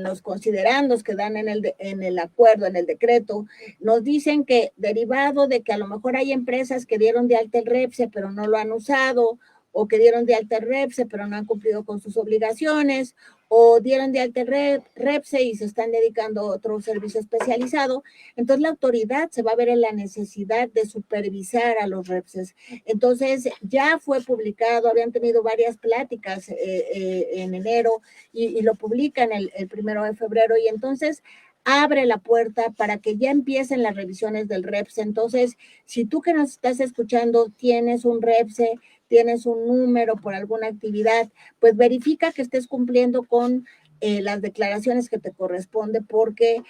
los considerandos que dan en el acuerdo, en el decreto, nos dicen que derivado de que a lo mejor hay empresas que dieron de alta el REPSE pero no lo han usado, o que dieron de alta el REPSE pero no han cumplido con sus obligaciones, o dieron de alta el REPSE y se están dedicando a otro servicio especializado, entonces la autoridad se va a ver en la necesidad de supervisar a los REPSES. Entonces ya fue publicado, habían tenido varias pláticas en enero y lo publican el 1 de febrero, y entonces abre la puerta para que ya empiecen las revisiones del REPSE. Entonces, si tú que nos estás escuchando tienes un REPSE, tienes un número por alguna actividad, pues verifica que estés cumpliendo con las declaraciones que te corresponde, porque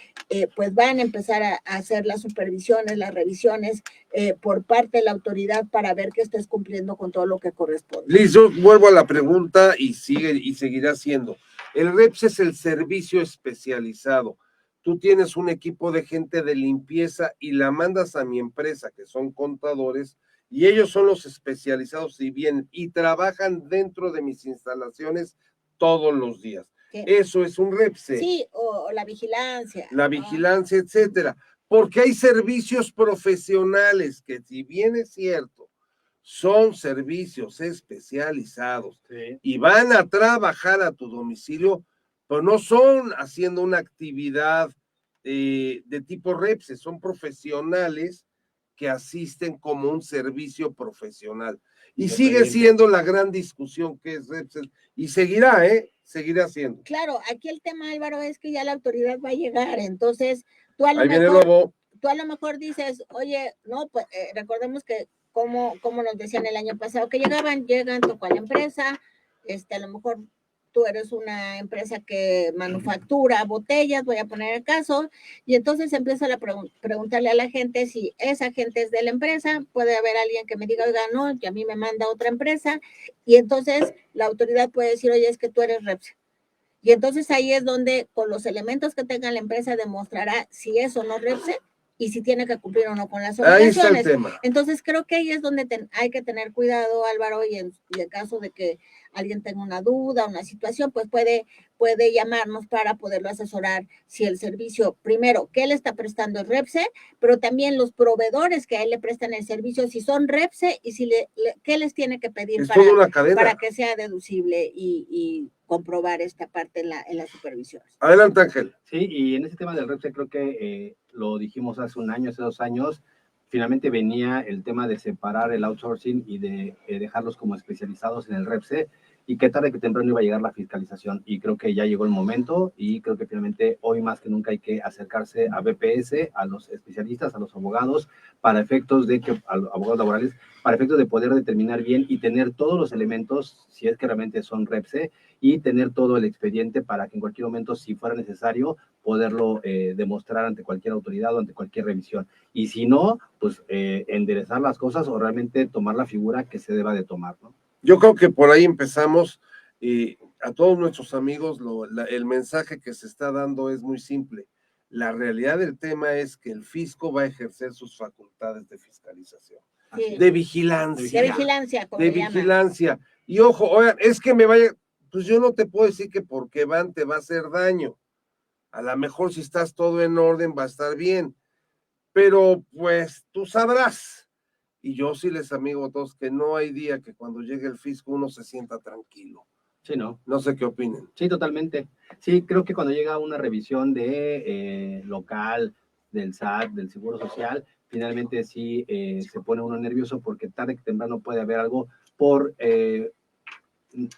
pues van a empezar a hacer las supervisiones, las revisiones por parte de la autoridad para ver que estés cumpliendo con todo lo que corresponde. Liz, yo vuelvo a la pregunta y seguirá siendo. El REPS es el servicio especializado. Tú tienes un equipo de gente de limpieza y la mandas a mi empresa, que son contadores, y ellos son los especializados y vienen y trabajan dentro de mis instalaciones todos los días. Sí. Eso es un REPSE. Sí, o la vigilancia. La vigilancia, etcétera. Porque hay servicios profesionales que, si bien es cierto, son servicios especializados y van a trabajar a tu domicilio, pero no son haciendo una actividad de tipo REPSE, son profesionales que asisten como un servicio profesional. Y sigue siendo la gran discusión que es REPSE, y seguirá, seguirá siendo. Claro, aquí el tema, Álvaro, es que ya la autoridad va a llegar, entonces tú a lo Ahí viene el mejor, lobo. tú a lo mejor dices, oye, no, pues recordemos que como nos decían el año pasado, que llegan, tocó a la empresa, a lo mejor tú eres una empresa que manufactura botellas, voy a poner el caso, y entonces empieza a preguntarle a la gente si esa gente es de la empresa, puede haber alguien que me diga, oiga, no, que a mí me manda otra empresa, y entonces la autoridad puede decir, oye, es que tú eres REPSE. Y entonces ahí es donde, con los elementos que tenga la empresa, demostrará si es o no REPSE y si tiene que cumplir o no con las obligaciones. Ahí está el tema. Entonces creo que ahí es donde hay que tener cuidado, Álvaro, y en el caso de que alguien tenga una duda, una situación, pues puede llamarnos para poderlo asesorar si el servicio, primero, que él está prestando es REPSE, pero también los proveedores que a él le prestan el servicio, si son REPSE y si qué les tiene que pedir para que sea deducible y comprobar esta parte en la supervisión. Adelante, Ángel. Sí, y en ese tema del REPSE creo que lo dijimos hace un año, hace 2 años, finalmente venía el tema de separar el outsourcing y de dejarlos como especializados en el REPSE, y que tarde que temprano iba a llegar la fiscalización, y creo que ya llegó el momento, y creo que finalmente hoy más que nunca hay que acercarse a BPS, a los especialistas, a los abogados, a los abogados laborales, para efectos de poder determinar bien y tener todos los elementos, si es que realmente son REPSE, y tener todo el expediente para que en cualquier momento, si fuera necesario, poderlo demostrar ante cualquier autoridad o ante cualquier revisión. Y si no, pues enderezar las cosas o realmente tomar la figura que se deba de tomar, ¿no? Yo creo que por ahí empezamos. A todos nuestros amigos, el mensaje que se está dando es muy simple. La realidad del tema es que el fisco va a ejercer sus facultades de fiscalización, Sí. de vigilancia. De vigilancia, como De le llaman. vigilancia. Y ojo, oigan, es que pues yo no te puedo decir que porque van te va a hacer daño. A lo mejor si estás todo en orden va a estar bien, pero pues tú sabrás. Y yo sí les amigo a todos que no hay día que cuando llegue el fisco uno se sienta tranquilo. Sí, ¿no? No sé qué opinen. Sí, totalmente. Sí, creo que cuando llega una revisión de local, del SAT, del Seguro Social, finalmente sí se pone uno nervioso porque tarde que temprano puede haber algo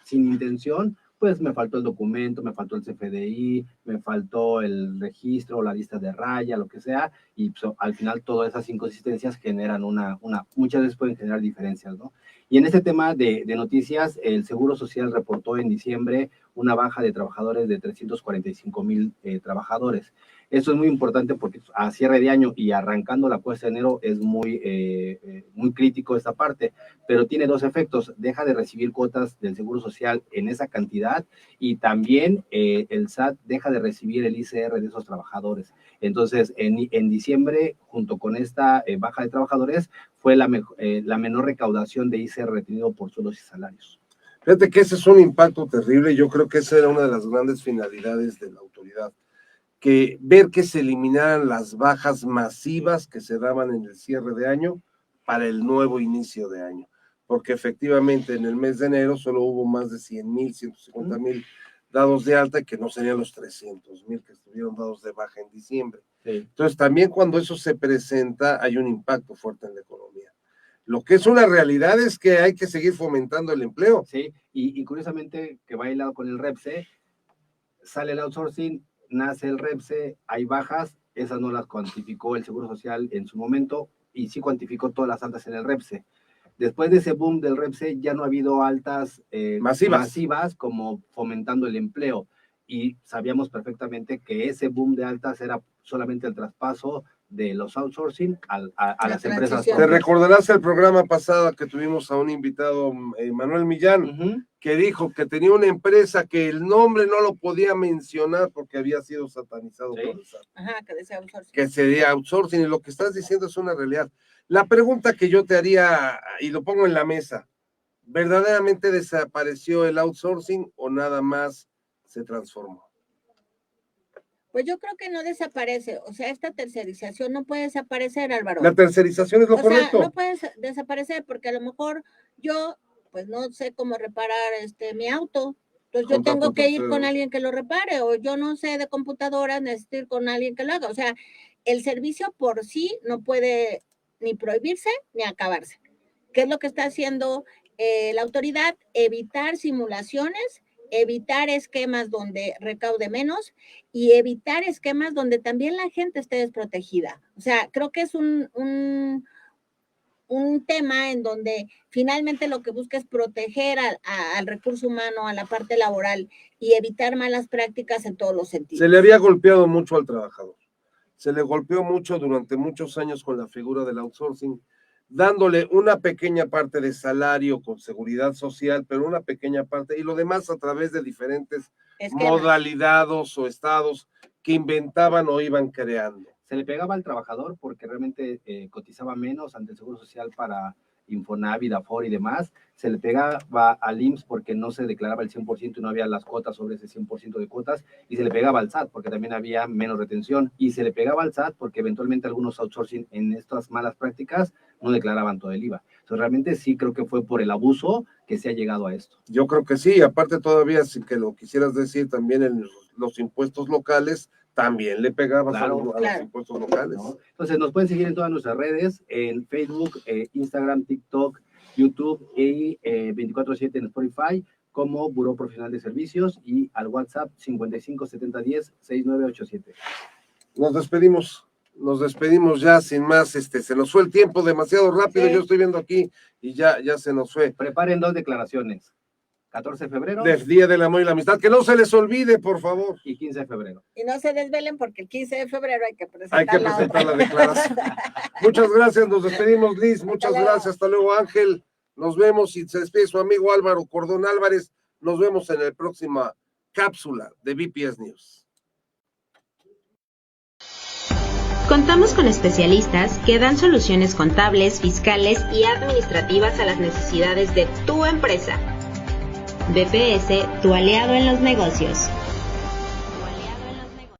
sin intención, pues me faltó el documento, me faltó el CFDI, me faltó el registro, la lista de raya, lo que sea, y pues, al final todas esas inconsistencias generan muchas veces pueden generar diferencias, ¿no? Y en este tema de noticias, el Seguro Social reportó en diciembre una baja de trabajadores de 345,000 trabajadores. Eso es muy importante porque a cierre de año y arrancando la cuesta de enero es muy crítico esta parte, pero tiene 2 efectos. Deja de recibir cuotas del Seguro Social en esa cantidad y también el SAT deja de recibir el ICR de esos trabajadores. Entonces, en diciembre, junto con esta baja de trabajadores, fue la menor recaudación de ICR retenido por sueldos y salarios. Fíjate que ese es un impacto terrible. Yo creo que esa era una de las grandes finalidades de la autoridad, que ver que se eliminaran las bajas masivas que se daban en el cierre de año para el nuevo inicio de año, porque efectivamente en el mes de enero solo hubo más de 100,000, 150,000 dados de alta, que no serían los 300,000 que estuvieron dados de baja en diciembre. Sí. Entonces también cuando eso se presenta hay un impacto fuerte en la economía. Lo que es una realidad es que hay que seguir fomentando el empleo. Sí, y curiosamente que va hilado con el REPSE, sale el outsourcing, nace el REPSE, hay bajas, esas no las cuantificó el Seguro Social en su momento y sí cuantificó todas las altas en el REPSE. Después de ese boom del REPSE ya no ha habido altas masivas como fomentando el empleo. y sabíamos perfectamente que ese boom de altas era solamente el traspaso de los outsourcing a las empresas. transición. Te recordarás el programa pasado que tuvimos a un invitado, Manuel Millán, Ujú. que dijo que tenía una empresa que el nombre no lo podía mencionar porque había sido satanizado Sí. por el SAT, Ajá, que decía outsourcing. que sería outsourcing, y lo que estás diciendo es una realidad. La pregunta que yo te haría, y lo pongo en la mesa, ¿verdaderamente desapareció el outsourcing o nada más se transformó? Pues yo creo que no desaparece, o sea, esta tercerización no puede desaparecer, Álvaro. La tercerización es lo correcto. No puede desaparecer porque a lo mejor yo, pues no sé cómo reparar mi auto, entonces yo tengo que ir con alguien que lo repare, o yo no sé de computadoras, necesito ir con alguien que lo haga. O sea, el servicio por sí no puede ni prohibirse ni acabarse. ¿Qué es lo que está haciendo la autoridad? Evitar simulaciones, evitar esquemas donde recaude menos y evitar esquemas donde también la gente esté desprotegida. O sea, creo que es un tema en donde finalmente lo que busca es proteger al recurso humano, a la parte laboral y evitar malas prácticas en todos los sentidos. Se le había golpeado mucho al trabajador. Se le golpeó mucho durante muchos años con la figura del outsourcing, dándole una pequeña parte de salario con seguridad social, pero una pequeña parte, y lo demás a través de diferentes modalidades o estados que inventaban o iban creando. Se le pegaba al trabajador porque realmente cotizaba menos ante el Seguro Social para Infonavit, Afore y demás. Se le pegaba al IMSS porque no se declaraba el 100% y no había las cuotas sobre ese 100% de cuotas. Y se le pegaba al SAT porque también había menos retención. Y se le pegaba al SAT porque eventualmente algunos outsourcing en estas malas prácticas no declaraban todo el IVA. Entonces realmente sí creo que fue por el abuso que se ha llegado a esto. Yo creo que sí. Aparte todavía, si que lo quisieras decir, también en los impuestos locales, también le pegabas a los impuestos locales. ¿No? Entonces nos pueden seguir en todas nuestras redes, en Facebook, Instagram, TikTok, YouTube y 24/7 en Spotify como Buró Profesional de Servicios y al WhatsApp 557010-6987. Nos despedimos ya sin más, se nos fue el tiempo demasiado rápido, sí. Yo estoy viendo aquí y ya se nos fue. Preparen 2 declaraciones. 14 de febrero. Del Día del Amor y la Amistad. Que no se les olvide, por favor. Y 15 de febrero. Y no se desvelen porque el 15 de febrero hay que presentar la declaración. Muchas gracias, nos despedimos, Liz. Muchas gracias. Hasta luego, Ángel. Nos vemos y se despide su amigo Álvaro Cordón Álvarez. Nos vemos en la próxima cápsula de BPS News. Contamos con especialistas que dan soluciones contables, fiscales y administrativas a las necesidades de tu empresa. BPS, tu aliado en los negocios. Tu aliado en los negocios.